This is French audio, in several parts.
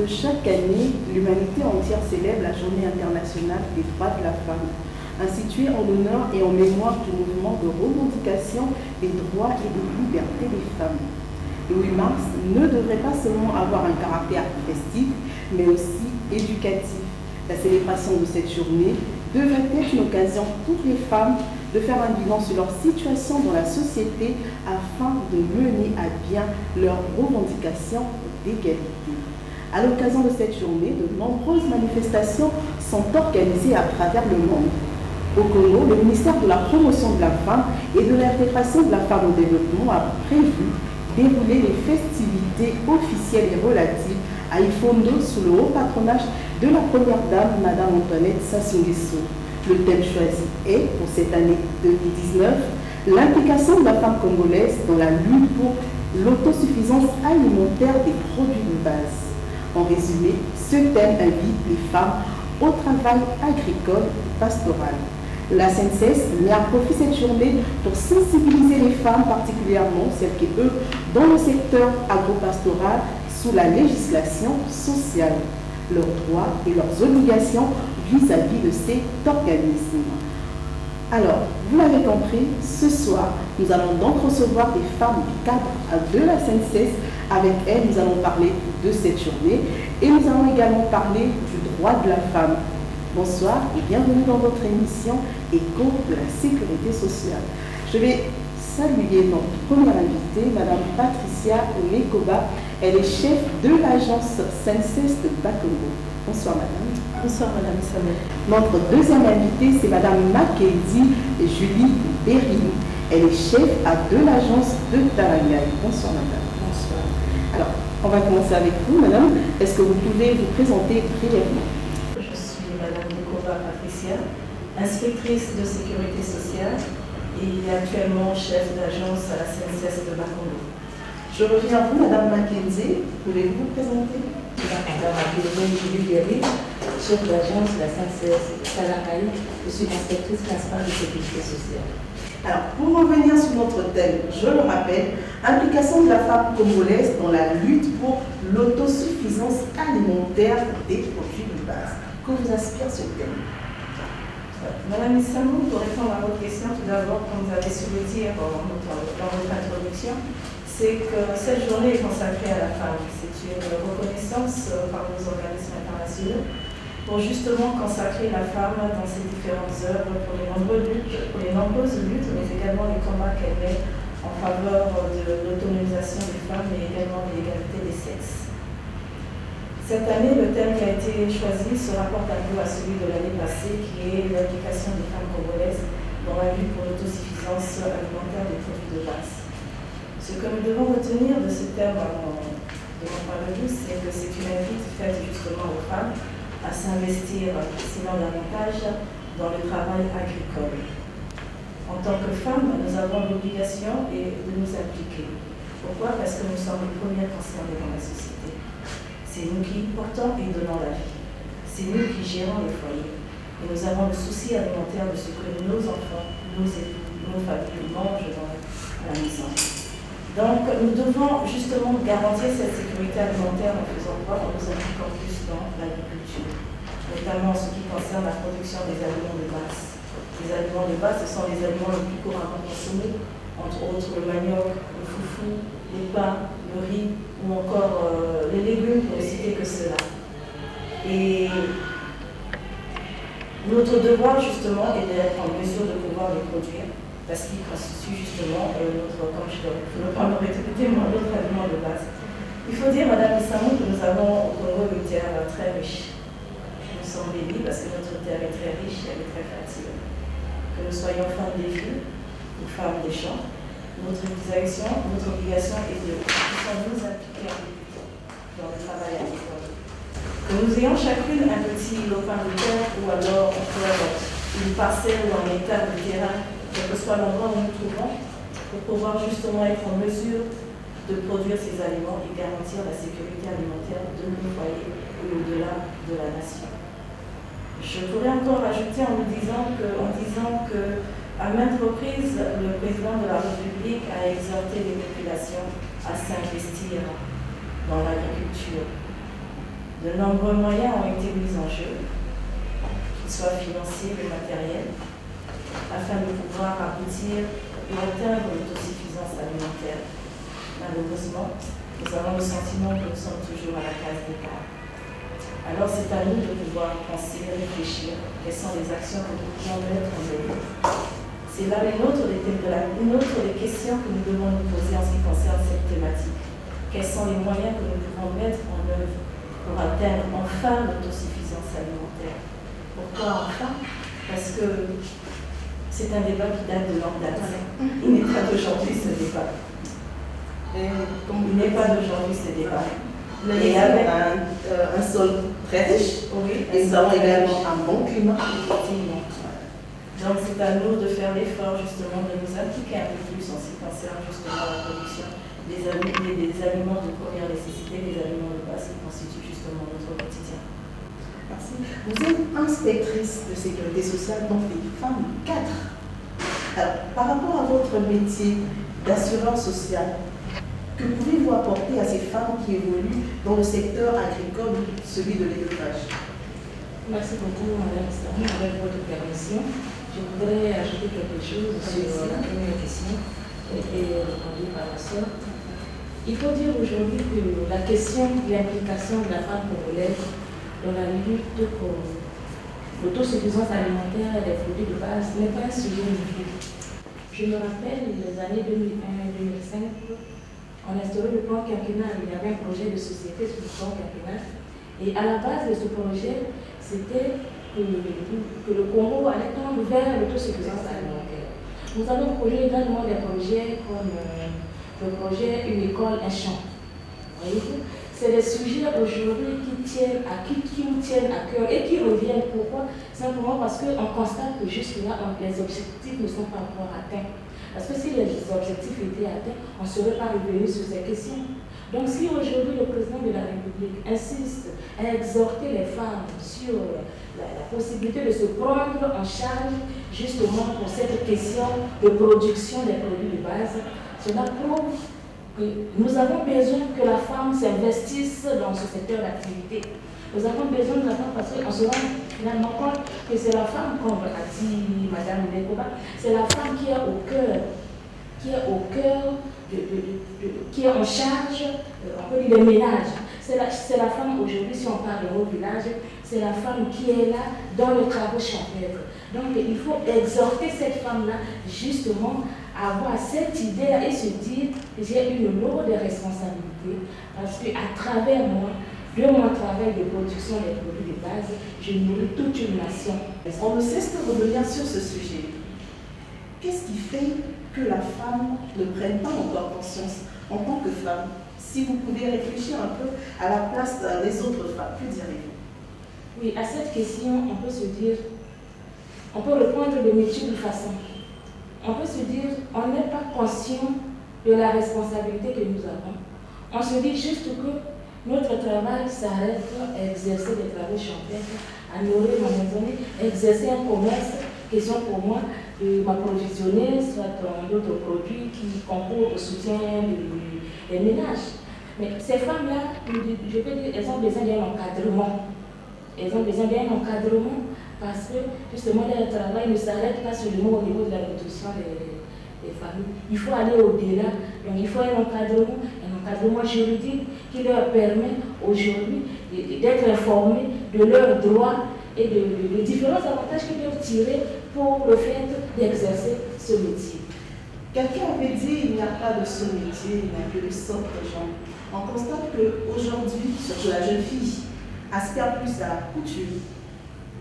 chaque année, l'humanité entière célèbre la Journée internationale des droits de la femme, instituée en l'honneur et en mémoire du mouvement de revendication des droits et des libertés des femmes. Le 8 mars ne devrait pas seulement avoir un caractère festif, mais aussi éducatif. La célébration de cette journée devrait être une occasion pour les femmes de faire un bilan sur leur situation dans la société afin de mener à bien leurs revendications d'égalité. À l'occasion de cette journée, de nombreuses manifestations sont organisées à travers le monde. Au Congo, le ministère de la Promotion de la Femme et de l'Intégration de la Femme au Développement a prévu dérouler les festivités officielles et relatives à Ifondo sous le haut patronage de la première dame, Madame Antoinette Sassou Nguesso. Le thème choisi est, pour cette année 2019, l'implication de la femme congolaise dans la lutte pour l'autosuffisance alimentaire des produits de base. En résumé, ce thème invite les femmes au travail agricole et pastoral. La CNCS met à profit cette journée pour sensibiliser les femmes, particulièrement celles qui œuvrent dans le secteur agropastoral sous la législation sociale, leurs droits et leurs obligations vis-à-vis de cet organisme. Alors, vous l'avez compris, ce soir, nous allons donc recevoir des femmes du cadre de la CNCS. Avec elles, nous allons parler de cette journée et nous allons également parler du droit de la femme. Bonsoir et bienvenue dans votre émission Écho de la sécurité sociale. Je vais saluer notre première invitée, Madame Patricia Lekoba. Elle est chef de l'agence CNCS de Bakongo. Bonsoir Madame. Bonsoir Madame Samuel. Notre deuxième invitée, c'est Madame Makedi Julie Berry. Elle est chef de l'agence de Tarangay. Bonsoir Madame. Bonsoir. Alors, on va commencer avec vous Madame. Est-ce que vous pouvez vous présenter brièvement? Je suis Madame Lekoba Patricia, inspectrice de sécurité sociale et actuellement chef d'agence à la CNCS de Bakongo. Je reviens à vous, Madame Mackenzie. Pouvez-vous vous présenter? Madame Aguilera Julie Berry, chef d'agence de la CNCS Salaraï. Je suis inspectrice principale de sécurité sociale. Alors, pour revenir sur notre thème, je le rappelle, implication de la femme congolaise dans la lutte pour l'autosuffisance alimentaire des produits de base. Que vous inspire ce thème? Madame Issamou, pour répondre à votre question, tout d'abord, comme vous avez su le dire dans votre introduction, c'est que cette journée est consacrée à la femme. C'est une reconnaissance par nos organismes internationaux pour justement consacrer la femme dans ses différentes œuvres, pour les nombreuses luttes, mais également les combats qu'elle mène en faveur de l'autonomisation des femmes et également de l'égalité des sexes. Cette année, le thème qui a été choisi se rapporte un peu à celui de l'année passée, qui est l'implication des femmes congolaises dans la lutte pour l'autosuffisance alimentaire des produits de base. Ce que nous devons retenir de ce thème de mon point de vue, c'est que c'est une invite faite justement aux femmes à s'investir, sinon davantage, dans le travail agricole. En tant que femmes, nous avons l'obligation de nous impliquer. Pourquoi? Parce que nous sommes les premières concernées dans la société. C'est nous qui portons et donnons la vie. C'est nous qui gérons les foyers. Et nous avons le souci alimentaire de ce que nos enfants, nos époux, nos familles mangent à la maison. Donc, nous devons justement garantir cette sécurité alimentaire en faisant quoi? En nous impliquant plus dans l'agriculture, notamment en ce qui concerne la production des aliments de base. Les aliments de base, ce sont les aliments les plus couramment consommés, entre autres le manioc, le foufou, les pains, le riz ou encore les légumes, pour ne citer que cela. Et notre devoir justement est d'être en mesure de pouvoir les produire, parce qu'ils constituent justement notre, comme je ne peux pas me répéter, notre aliment de base. Il faut dire, Madame Issamou, que nous avons au Congo une terre très riche. Nous sommes bénis parce que notre terre est très riche, elle est très fertile. Que nous soyons femmes des villes ou femmes des champs, notre obligation est de nous impliquer dans le travail agricole. Que nous ayons chacune un petit lopin de terre ou alors encore une parcelle ou un hectare de terrain, quel que soit l'endroit où nous nous trouvons, pour pouvoir justement être en mesure de produire ces aliments et garantir la sécurité alimentaire de nos foyers et au-delà de la nation. Je pourrais encore ajouter en disant que à maintes reprises, le président de la République a exhorté les populations à s'investir dans l'agriculture, de De nombreux moyens ont été mis en jeu, qu'ils soient financiers ou matériels, afin de pouvoir aboutir et atteindre l'autosuffisance alimentaire. Malheureusement, nous avons le sentiment que nous sommes toujours à la case départ. Alors c'est à nous de pouvoir penser, réfléchir, quelles sont les actions que nous pouvons mettre en œuvre. C'est là une autre des questions que nous devons nous poser en ce qui concerne cette thématique. Quels sont les moyens que nous devons mettre en œuvre pour atteindre enfin l'autosuffisance alimentaire? Pourquoi enfin? Parce que c'est un débat qui date de longue date. Il n'est pas d'aujourd'hui ce débat. Il n'est pas d'aujourd'hui ce débat. Et avec un sol très riche, oui, et nous avons également un bon climat. Effectivement. Donc c'est à nous de faire l'effort justement de nous impliquer un peu plus en ce qui concerne justement la production des aliments de première nécessité, des aliments de base qui constituent justement notre quotidien. Merci. Vous êtes inspectrice de sécurité sociale, donc des femmes 4. Alors, par rapport à votre métier d'assureur social, que pouvez-vous apporter à ces femmes qui évoluent dans le secteur agricole, celui de l'élevage? Merci beaucoup, Madame Stani. Avec votre permission, je voudrais ajouter quelque chose sur la première question et répondue par la sœur. Il faut dire aujourd'hui que la question de l'implication de la femme congolaise dans la lutte pour l'autosuffisance alimentaire et les produits de base n'est pas un sujet nouveau. Je me rappelle les années 2001 et 2005. On a instauré le plan quinquennal. Il y avait un projet de société sur le plan quinquennal. Et à la base de ce projet, c'était que le Congo allait tendre vers l'autosuffisance alimentaire. Nous avons produit également des projets comme le projet Une école, un champ. Voyez-vous, c'est des sujets aujourd'hui qui nous tiennent à cœur et qui reviennent. Pourquoi? Simplement parce qu'on constate que jusque-là, les objectifs ne sont pas encore atteints. Parce que si les objectifs étaient atteints, on ne serait pas revenu sur ces questions. Donc si aujourd'hui le président de la République insiste à exhorter les femmes sur la possibilité de se prendre en charge justement pour cette question de production des produits de base, cela prouve que nous avons besoin que la femme s'investisse dans ce secteur d'activité. Nous avons besoin de la femme parce qu'on se rend finalement compte que c'est la femme, comme a dit Madame Nekoba, c'est la femme qui est au cœur, qui est en charge, on peut dire, des ménages. C'est la femme aujourd'hui, si on parle de nos villages, c'est la femme qui est là dans le travail champêtre. Donc il faut exhorter cette femme-là justement à avoir cette idée-là et se dire que j'ai une lourde responsabilité parce qu'à travers moi, de mon travail de production des produits de base, je nourris toute une nation. On ne cesse de revenir sur ce sujet. Qu'est-ce qui fait que la femme ne prenne pas encore conscience en tant que femme? Si vous pouvez réfléchir un peu à la place des autres femmes, que direz-vous? Oui, à cette question, on peut se dire, on peut répondre de multiples façons. On peut se dire, on n'est pas conscient de la responsabilité que nous avons. On se dit juste que notre travail s'arrête à exercer des travaux champêtres, à nourrir ma maisonnée, exercer un commerce, question pour moi de m'approvisionner, soit dans d'autres produits qui concourent au soutien des ménages. Mais ces femmes-là, je peux dire, elles ont besoin d'un encadrement. Elles ont besoin d'un encadrement parce que justement leur travail ne s'arrête pas seulement au niveau de la nutrition des familles. Il faut aller au-delà. Donc il faut un encadrement juridique qui leur permet aujourd'hui d'être informés de leurs droits et de différents avantages qu'ils peuvent tirer pour le fait d'exercer ce métier. Quelqu'un avait dit il n'y a pas de ce métier, il n'y a que de sorte de gens. On constate qu'aujourd'hui, surtout la jeune fille, aspire plus à la couture,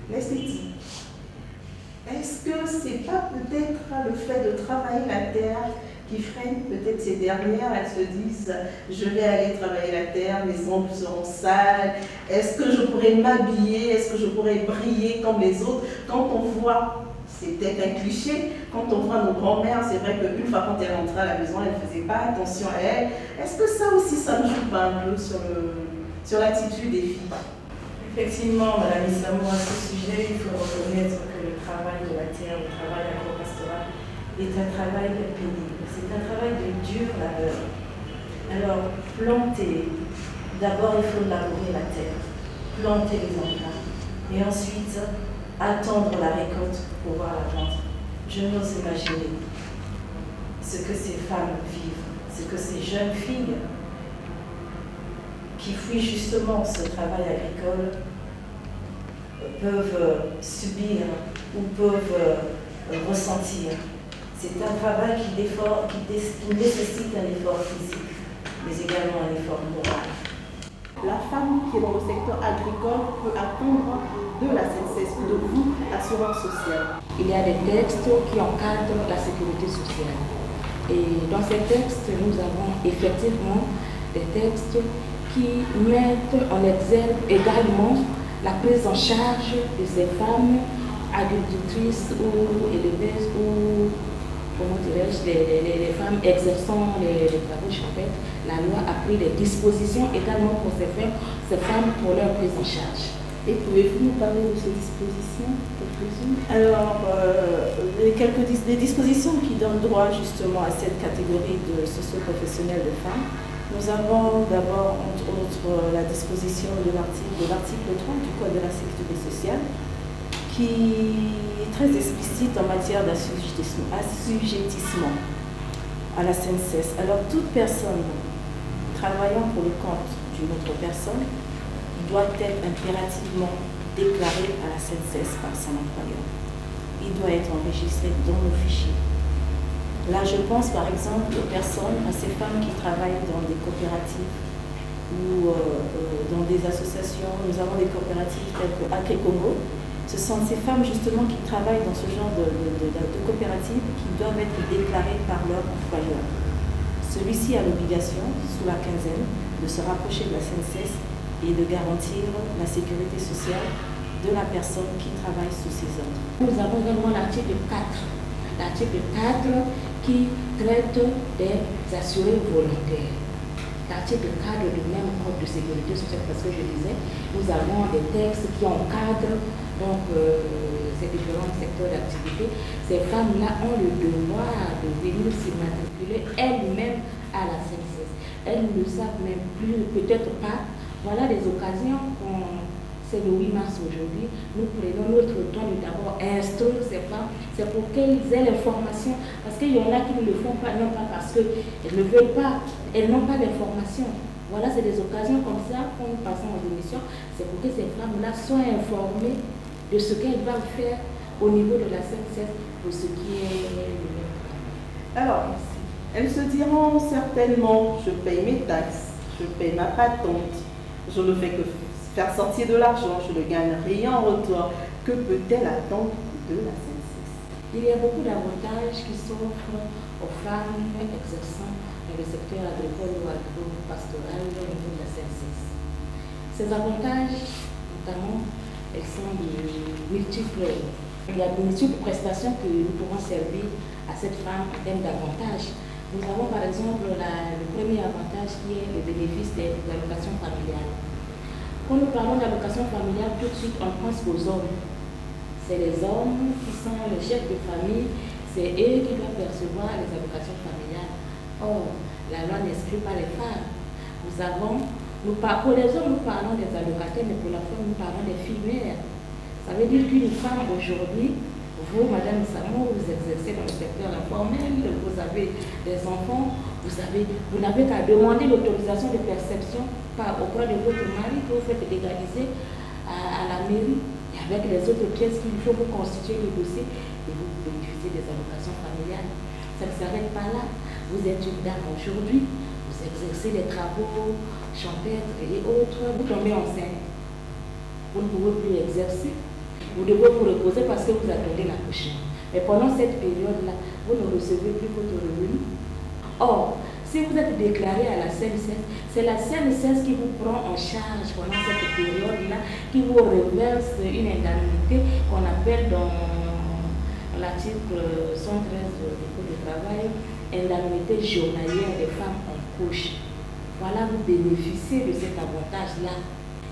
l'esthétique. Est-ce que ce n'est pas peut-être le fait de travailler la terre qui freine peut-être ces dernières? Elles se disent, je vais aller travailler la terre, mes ongles seront sales, est-ce que je pourrais m'habiller, est-ce que je pourrais briller comme les autres? Quand on voit, c'est peut-être un cliché, quand on voit nos grands-mères, c'est vrai qu'une fois quand elles rentraient à la maison, elles ne faisaient pas attention à elles. Est-ce que ça aussi, ça ne joue pas un peu sur l'attitude des filles? Effectivement, Madame Issamou, à ce sujet, il faut reconnaître que le travail de la terre, le travail agropastoral, est un travail pénible. C'est un travail de dur labeur. Alors, planter, d'abord il faut labourer la terre. planter les emplois et ensuite attendre la récolte pour pouvoir la vendre. Je n'ose imaginer ce que ces femmes vivent, ce que ces jeunes filles qui fuient justement ce travail agricole peuvent subir ou peuvent ressentir. C'est un travail qui nécessite un effort physique, mais également un effort moral. La femme qui est dans le secteur agricole peut attendre de la CNSS ou de vous, assureur social. Il y a des textes qui encadrent la sécurité sociale. Et dans ces textes, nous avons effectivement des textes qui mettent en exergue également la prise en charge de ces femmes agricultrices ou éleveuses ou, comment dirais-je, les femmes exerçant les travaux champêtres. La loi a pris des dispositions également pour ces femmes pour leur prise en charge. Et pouvez-vous nous parler de ces dispositions, quelques-unes? Alors, les dispositions qui donnent droit justement à cette catégorie de socio-professionnels de femmes, nous avons d'abord, entre autres, la disposition de l'article 3 du Code de la sécurité sociale, qui est très explicite en matière d'assujettissement à la CNSS. Alors, toute personne travaillant pour le compte d'une autre personne doit être impérativement déclaré à la CNSS par son employeur. Il doit être enregistré dans le fichier. Là, je pense par exemple aux personnes, à ces femmes qui travaillent dans des coopératives ou dans des associations. Nous avons des coopératives telles que Agri-Congo. Ce sont ces femmes justement qui travaillent dans ce genre de coopératives qui doivent être déclarées par leur employeur. Celui-ci a l'obligation, sous la quinzaine, de se rapprocher de la CNSS et de garantir la sécurité sociale de la personne qui travaille sous ses ordres. Nous avons également l'article 4. L'article 4 qui traite des assurés volontaires. L'article 4 du même code de sécurité sociale, parce que je disais, nous avons des textes qui encadrent donc, ces différents secteurs d'activité. Ces femmes-là ont le devoir de venir s'immatriculer elles-mêmes à la CNSS. Elles ne savent même plus, peut-être pas. Voilà des occasions c'est le 8 mars aujourd'hui, nous prenons notre temps de d'abord instruire ces femmes, c'est pour qu'elles aient l'information, parce qu'il y en a qui ne le font pas, non pas parce qu'elles ne veulent pas, elles n'ont pas d'information. Voilà, c'est des occasions comme ça, quand nous passons aux émissions, c'est pour que ces femmes-là soient informées de ce qu'elles doivent faire au niveau de la CNSS pour ce qui est le même. Alors, elles se diront certainement, je paye mes taxes, je paye ma patente, je ne fais que faire sortir de l'argent, je ne gagne rien en retour. Que peut-elle attendre de la CNSS? Il y a beaucoup d'avantages qui s'offrent aux femmes exerçant dans le secteur agricole ou agro-pastoral au niveau de la CNSS. Ces avantages, notamment, elles sont multiples. Il y a de multiples prestations que nous pourrons servir à cette femme en termes d'avantages. Nous avons par exemple le premier avantage qui est le bénéfice des allocations familiales. Quand nous parlons d'allocation familiale, tout de suite on pense aux hommes. C'est les hommes qui sont les chefs de famille, c'est eux qui doivent percevoir les allocations familiales. Or, la loi n'exclut pas les femmes. Pour les hommes, nous parlons des allocataires, mais pour la femme, nous parlons des filles mères. Ça veut dire qu'une femme aujourd'hui, vous, Madame Samo, vous exercez dans le secteur informel, vous avez des enfants, vous n'avez qu'à demander l'autorisation de perception auprès de votre mari que vous faites légaliser à la mairie. Et avec les autres pièces qu'il faut vous constituer le dossier et vous bénéficiez des allocations familiales. Ça ne s'arrête pas là. Vous êtes une dame aujourd'hui, vous exercez les travaux champêtres et autres, vous tombez enceinte. Vous ne pouvez plus exercer. Vous devez vous reposer parce que vous attendez l'accouchement. Mais pendant cette période-là, vous ne recevez plus votre revenu. Or, si vous êtes déclaré à la CNSS, c'est la CNSS qui vous prend en charge pendant cette période-là, qui vous reverse une indemnité qu'on appelle dans l'article 113 du Code du travail, indemnité journalière des femmes en couche. Voilà, vous bénéficiez de cet avantage-là.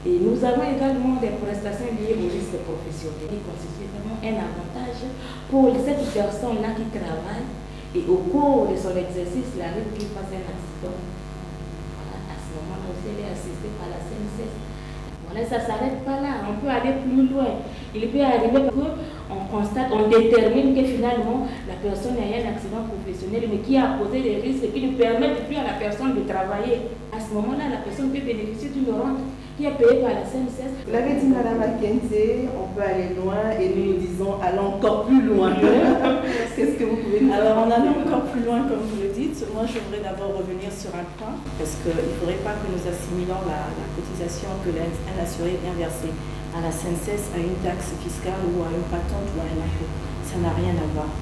Et nous avons également des prestations liées au risque professionnel qui constituent vraiment un avantage pour cette personne-là qui travaille et au cours de son exercice, il arrive qu'il fasse un accident. Voilà, à ce moment-là aussi, elle est assistée par la CNSS. Ça ne s'arrête pas là, on peut aller plus loin. Il peut arriver qu'on constate, on détermine que finalement la personne a eu un accident professionnel, mais qui a posé des risques qui ne permettent plus à la personne de travailler. À ce moment-là, la personne peut bénéficier d'une rente qui est payée par la CNSS. Vous l'avez dit, Madame Mackenzie, on peut aller loin et nous disons allons encore plus loin. Qu'est-ce que vous pouvez nous dire? Alors, en allant encore plus loin, comme vous le dites, moi je voudrais d'abord revenir sur un point, parce qu'il ne faudrait pas que nous assimilons la cotisation que un assuré vient verser à la CNSS à une taxe fiscale ou à une patente ou à un impôt. Ça n'a rien à voir.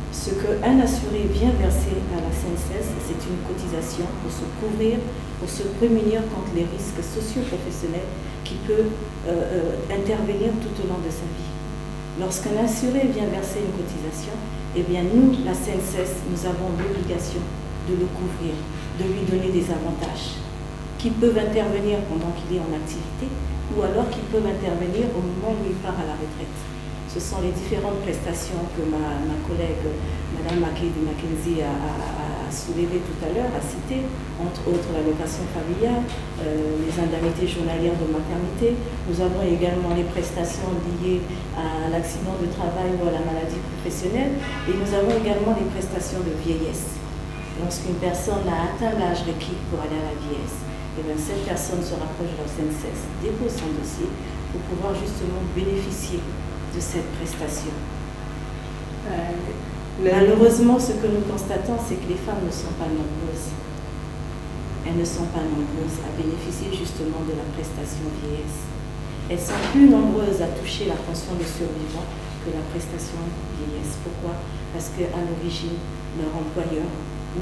Ce qu'un assuré vient verser à la CNSS, c'est une cotisation pour se couvrir, pour se prémunir contre les risques socio-professionnels qui peuvent intervenir tout au long de sa vie. Lorsqu'un assuré vient verser une cotisation, eh bien nous, la CNSS, nous avons l'obligation de le couvrir, de lui donner des avantages qui peuvent intervenir pendant qu'il est en activité ou alors qui peuvent intervenir au moment où il part à la retraite. Ce sont les différentes prestations que ma collègue, Mme Mackenzie, a soulevées tout à l'heure, a citées, entre autres l'allocation familiale, les indemnités journalières de maternité. Nous avons également les prestations liées à l'accident de travail ou à la maladie professionnelle, et nous avons également les prestations de vieillesse. Lorsqu'une personne a atteint l'âge requis pour aller à la vieillesse, et bien cette personne se rapproche de la CNSS, dépose son dossier pour pouvoir justement bénéficier de cette prestation. Malheureusement, ce que nous constatons, c'est que les femmes ne sont pas nombreuses. Elles ne sont pas nombreuses à bénéficier justement de la prestation vieillesse. Elles sont plus nombreuses à toucher la pension de survivant que la prestation vieillesse. Pourquoi? Parce qu'à l'origine, leur employeur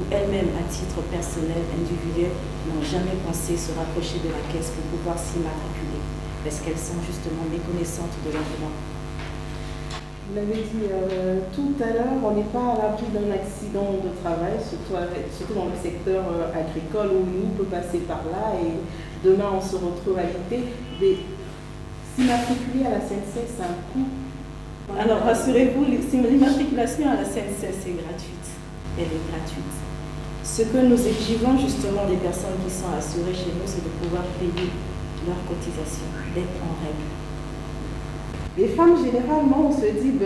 ou elles-mêmes à titre personnel, individuel, n'ont jamais pensé se rapprocher de la caisse pour pouvoir s'immatriculer, parce qu'elles sont justement méconnaissantes de leurs droits. Vous l'avez dit tout à l'heure, on n'est pas à l'abri d'un accident de travail, surtout dans le secteur agricole où nous peut passer par là et demain on se retrouve à l'IT. S'immatriculer à la CNSS, c'est un coût. Alors rassurez-vous, l'immatriculation à la CNSS est gratuite. Elle est gratuite. Ce que nous exigeons justement des personnes qui sont assurées chez nous, c'est de pouvoir payer leur cotisation, d'être en règle. Les femmes, généralement, on se dit,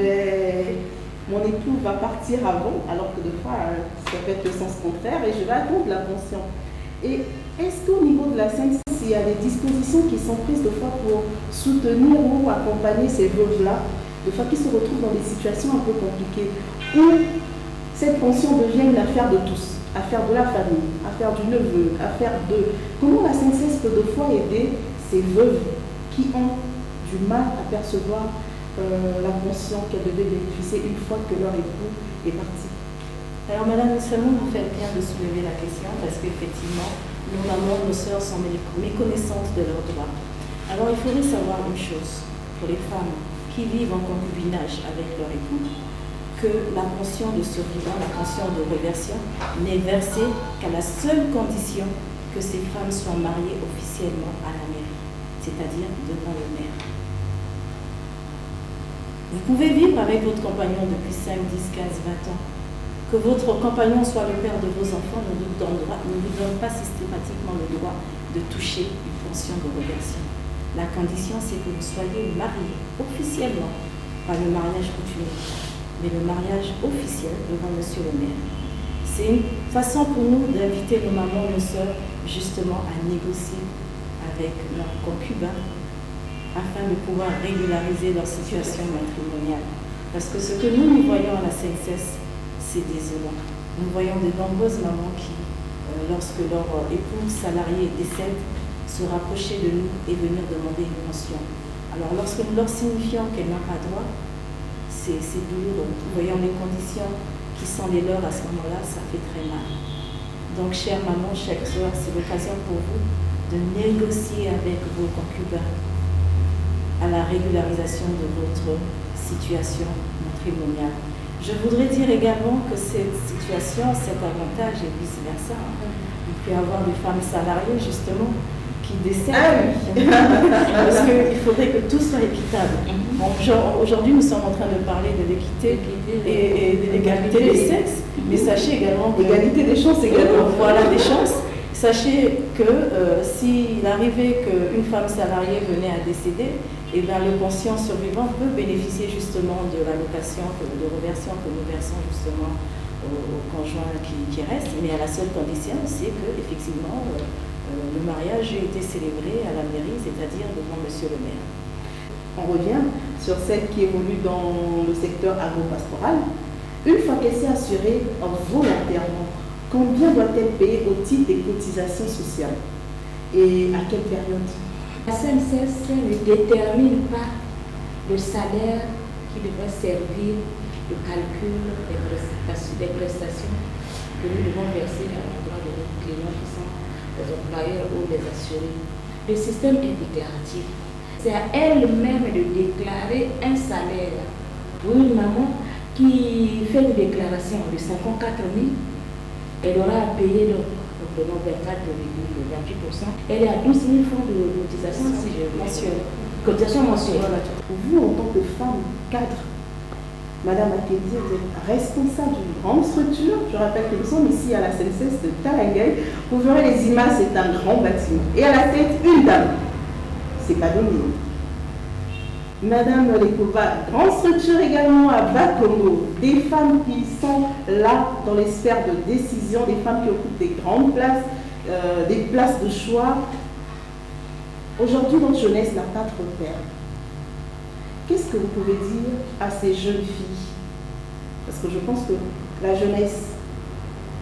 mon époux va partir avant, alors que de fois, ça peut être le sens contraire, et je vais attendre la pension. Et est-ce qu'au niveau de la CNSS, il y a des dispositions qui sont prises de fois pour soutenir ou accompagner ces veuves-là, de fois qui se retrouvent dans des situations un peu compliquées, où cette pension devient une affaire de tous, affaire de la famille, affaire du neveu, affaire de... Comment la CNSS peut de fois aider ces veuves qui ont du mal à percevoir la pension qu'elles devaient bénéficier une fois que leur époux est parti? Alors Madame Salmon, vous faites bien de soulever la question parce qu'effectivement, nos mamans, nos sœurs sont méconnaissantes de leurs droits. Alors il faudrait savoir une chose pour les femmes qui vivent en concubinage avec leur époux, que la pension de survivant, la pension de réversion, n'est versée qu'à la seule condition que ces femmes soient mariées officiellement à la mairie, c'est-à-dire devant le maire. Vous pouvez vivre avec votre compagnon depuis 5, 10, 15, 20 ans. Que votre compagnon soit le père de vos enfants ne vous donne pas systématiquement le droit de toucher une pension de réversion. La condition, c'est que vous soyez mariés officiellement, pas le mariage coutumier, mais le mariage officiel devant monsieur le maire. C'est une façon pour nous d'inviter nos mamans, nos sœurs, justement à négocier avec leurs concubins afin de pouvoir régulariser leur situation matrimoniale. Parce que ce que nous voyons à la CNSS, c'est désolant. Nous voyons de nombreuses mamans qui, lorsque leur époux salarié décède, se rapprocher de nous et venir demander une pension. Alors lorsque nous leur signifions qu'elles n'ont pas droit, c'est douloureux. Nous voyons les conditions qui sont les leurs à ce moment-là, ça fait très mal. Donc chère maman, chère soeur, c'est l'occasion pour vous de négocier avec vos concubins à la régularisation de votre situation matrimoniale. Je voudrais dire également que cette situation, cet avantage et vice-versa, il peut y avoir des femmes salariées justement qui décèdent. Parce qu'il faudrait que tout soit équitable. Aujourd'hui, nous sommes en train de parler de l'équité et de l'égalité des sexes, mais sachez également que l'égalité des chances également. Voilà, des chances. Sachez que s'il arrivait qu'une femme salariée venait à décéder, eh bien, le conscient survivant peut bénéficier justement de l'allocation, de reversion que nous versons justement au conjoint qui reste, mais à la seule condition, c'est que effectivement le mariage ait été célébré à la mairie, c'est-à-dire devant monsieur le maire. On revient sur celle qui évolue dans le secteur agro-pastoral. Une fois qu'elle s'est assurée volontairement, combien doit-elle payer au titre des cotisations sociales et à quelle période? La CNSS ne détermine pas le salaire qui devrait servir le calcul des prestations que nous devons verser à l'endroit de nos clients qui sont les employeurs ou les assurés. Le système est déclaratif. C'est à elle-même de déclarer un salaire. Pour une maman qui fait une déclaration de 54 000, elle aura à payer donc de 24,28%. Elle est à 12 000 francs de cotisation mensuelle. Cotisation mensuelle. Vous, en tant que femme cadre, Madame Akédi, vous êtes responsable d'une grande structure. Je rappelle que nous sommes ici à la CNSS de Talangay. Vous verrez les images, c'est un grand bâtiment. Et à la tête, une dame. C'est pas donné. Madame Lekova, grande structure également à Bakongo. Des femmes qui sont là dans les sphères de décision, des femmes qui occupent des grandes places, des places de choix. Aujourd'hui, notre jeunesse n'a pas de repère. Qu'est-ce que vous pouvez dire à ces jeunes filles? Parce que je pense que la jeunesse,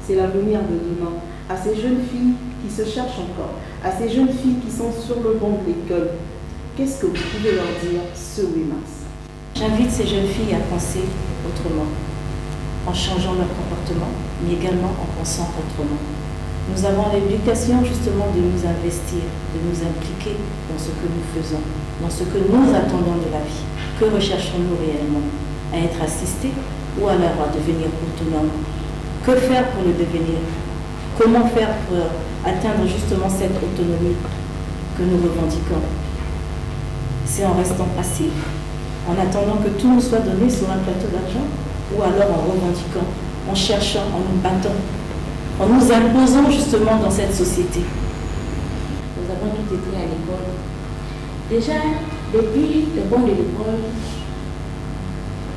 c'est l'avenir de demain. À ces jeunes filles qui se cherchent encore, à ces jeunes filles qui sont sur le banc de l'école, qu'est-ce que vous pouvez leur dire ce 8 mars? J'invite ces jeunes filles à penser autrement, en changeant leur comportement, mais également en pensant autrement. Nous avons l'éducation justement de nous investir, de nous impliquer dans ce que nous faisons, dans ce que nous attendons de la vie. Que recherchons-nous réellement? À être assistés ou alors à devenir autonomes? Que faire pour le devenir? Comment faire pour atteindre justement cette autonomie que nous revendiquons? C'est en restant passif, en attendant que tout nous soit donné sur un plateau d'argent, ou alors en revendiquant, en cherchant, en nous battant, en nous imposant justement dans cette société. Nous avons tous été à l'école. Déjà, depuis le banc de l'école,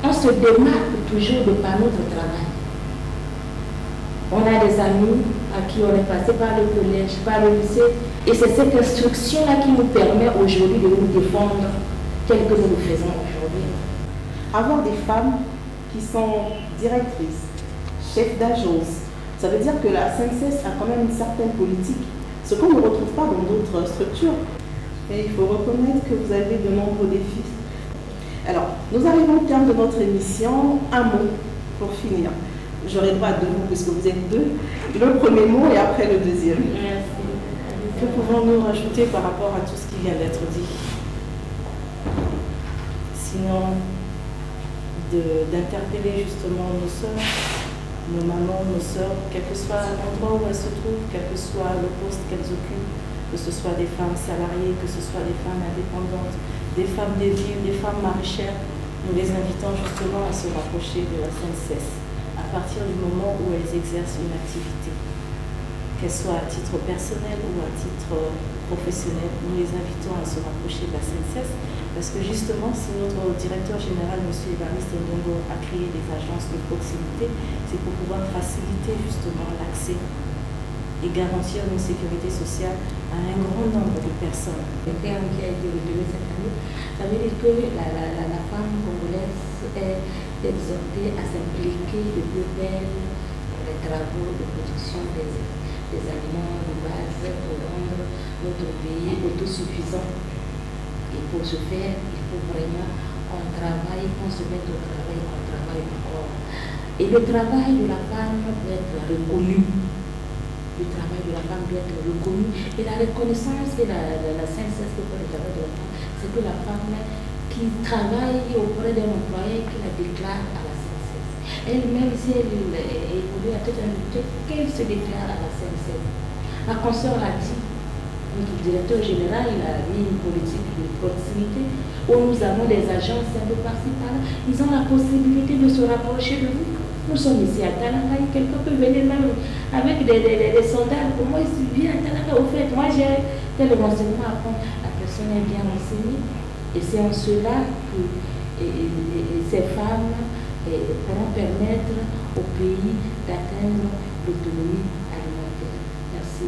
on se démarque toujours de par notre travail. On a des amis à qui on est passé par le collège, par le lycée, et c'est cette instruction-là qui nous permet aujourd'hui de nous défendre tel que nous le faisons aujourd'hui. Avoir des femmes qui sont directrices, chefs d'agence, ça veut dire que la CNSS a quand même une certaine politique, ce qu'on ne retrouve pas dans d'autres structures. Et il faut reconnaître que vous avez de nombreux défis. Alors, nous arrivons au terme de notre émission. Un mot pour finir. J'aurai droit à 2 mots puisque vous êtes 2. Le premier mot et après le deuxième. Merci. Que pouvons-nous rajouter par rapport à tout ce qui vient d'être dit? Sinon, d'interpeller justement nos sœurs, nos mamans, nos sœurs, quel que soit l'endroit où elles se trouvent, quel que soit le poste qu'elles occupent, que ce soit des femmes salariées, que ce soit des femmes indépendantes, des femmes des villes, des femmes maraîchères, nous les invitons justement à se rapprocher de la CNSS à partir du moment où elles exercent une activité, qu'elle soit à titre personnel ou à titre professionnel. Nous les invitons à se rapprocher de la CNSS parce que justement, si notre directeur général, M. Évariste Ndongo, a créé des agences de proximité, c'est pour pouvoir faciliter justement l'accès et garantir une sécurité sociale à un grand nombre de personnes. Le terme qui a été retenu cette année, ça veut dire que la femme congolaise est exhortée à s'impliquer de plus belle dans les travaux de production des aliments de base pour rendre notre pays autosuffisant. Et pour ce faire, il faut vraiment qu'on travaille, qu'on se mette au travail, qu'on travaille encore. Et le travail de la femme doit être reconnu. Le travail de la femme doit être reconnu. Et la reconnaissance et la CNSS pour le travail de la femme, c'est que la femme qui travaille auprès d'un employé qui la déclare à la CNSS. Elle-même, si elle évolue à tout un budget, qu'elle se déclare à la CNSS. La consoeur l'a dit. Notre directeur général, il a mis une politique de proximité où nous avons des agences un peu par-ci par-là. Ils ont la possibilité de se rapprocher de nous. Nous sommes ici à Talanga, quelqu'un peut venir même avec des soldats. Pour moi, il vient à Talanga. Au fait, moi j'ai tel renseignement à prendre. La personne est bien renseignée. Et c'est en cela que ces femmes pourront permettre au pays d'atteindre l'autonomie alimentaire. Merci.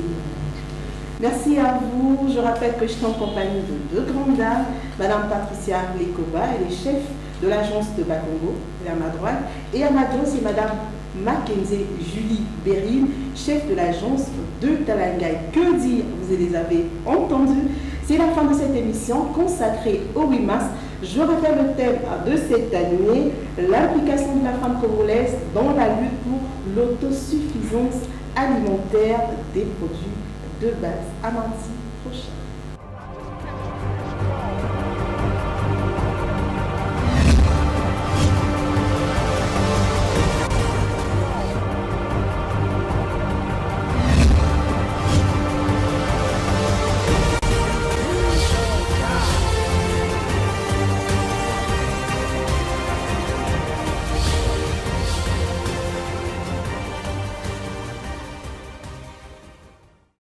Merci à vous. Je rappelle que je suis en compagnie de deux grandes dames. Madame Patricia Lekoba, elle est chef de l'agence de Bakongo, elle est à ma droite. Et à ma droite, c'est Madame Mackenzie Julie Berrine, chef de l'agence de Talanga. Que dire, vous les avez entendus. C'est la fin de cette émission consacrée au 8 mars. Je rappelle le thème de cette année, l'implication de la femme congolaise dans la lutte pour l'autosuffisance alimentaire des produits de base. À mardi prochain.